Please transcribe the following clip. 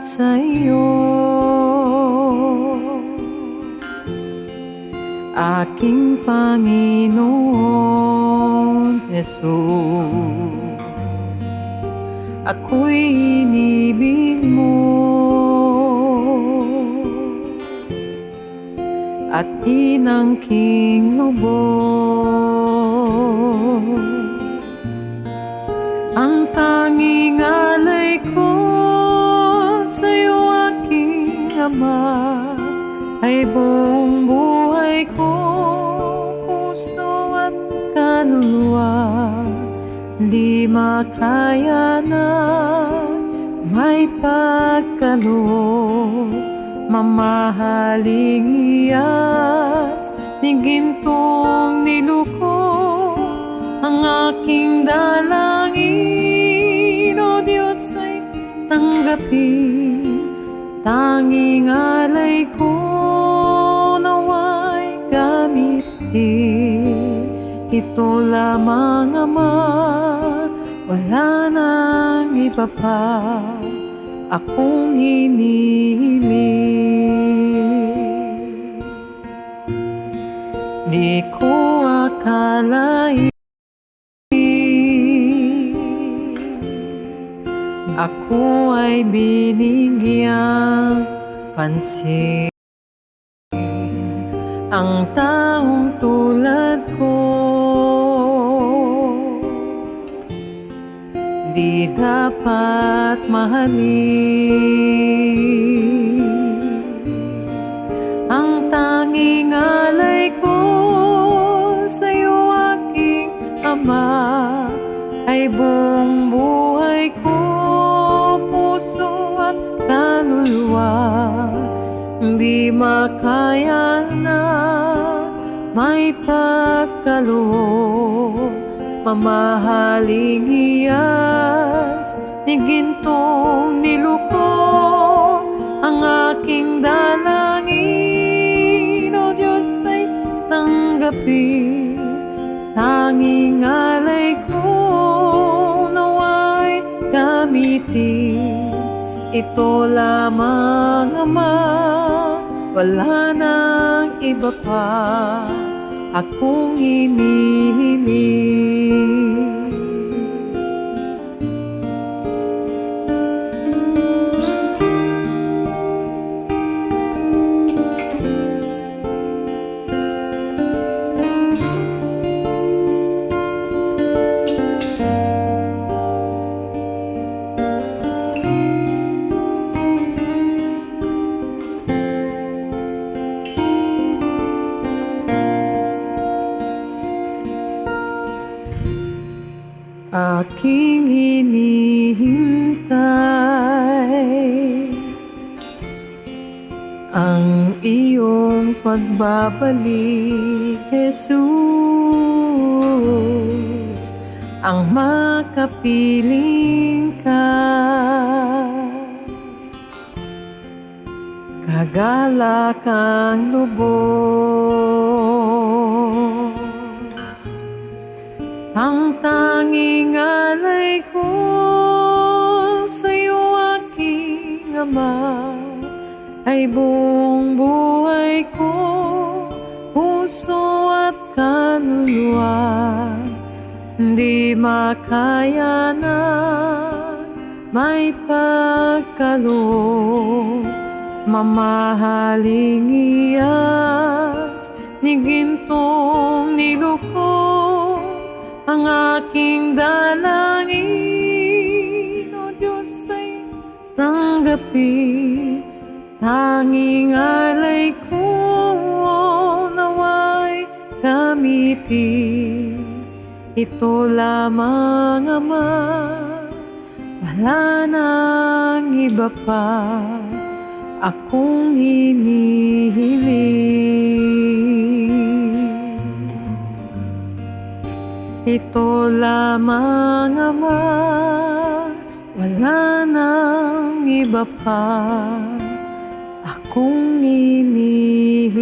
sa iyo, aking Panginoon Jesus. Ako'y inibig mo at inangking lubos. Ang tanging alay ko sa'yo, aking Ama, ay buong buhay ko, puso at kaluluwa. Di makaya na may pagkaloob, mamahaling iyas ni gintong niluko. Ang aking dalangin, O Diyos, ay tanggapin. Tanging alay ko naway gamitin. Ito lamang, Ama, wala nang iba pa akong hinihiling. Di ko akalain ako ay binigyang pansin. Ang taong tulad ko di dapat mahalin. Ang tanging alay ko sa'yo, aking Ama, ay buong buhay ko, puso at kaluluwa. Di makaya na may pagkaloob, mamahaling iyas ni gintong niluko. Ang aking dalangin, O Diyos, ay tanggapin. Tanging alay ko naway gamitin. Ito lamang, Ama, wala nang iba pa akong hinihiling. Aking hinihintay ang iyong pagbabalik, Jesus, ang makapiling ka. Kagalak ang lubos, ang tanging alay ko sa'yo, aking Ama, ay buong buhay ko, puso at kaluluwa. Di makaya na may pagkaloob, mamahaling iyas ni gintong niluko. Ang aking dalangin, O Diyos, ay tanggapin. Tanging alay ko naway gamitin. Ito lamang, Ama, wala nang iba pa akong hinihiling. Ito lamang, Ama, wala nang iba pa akong hinihiling.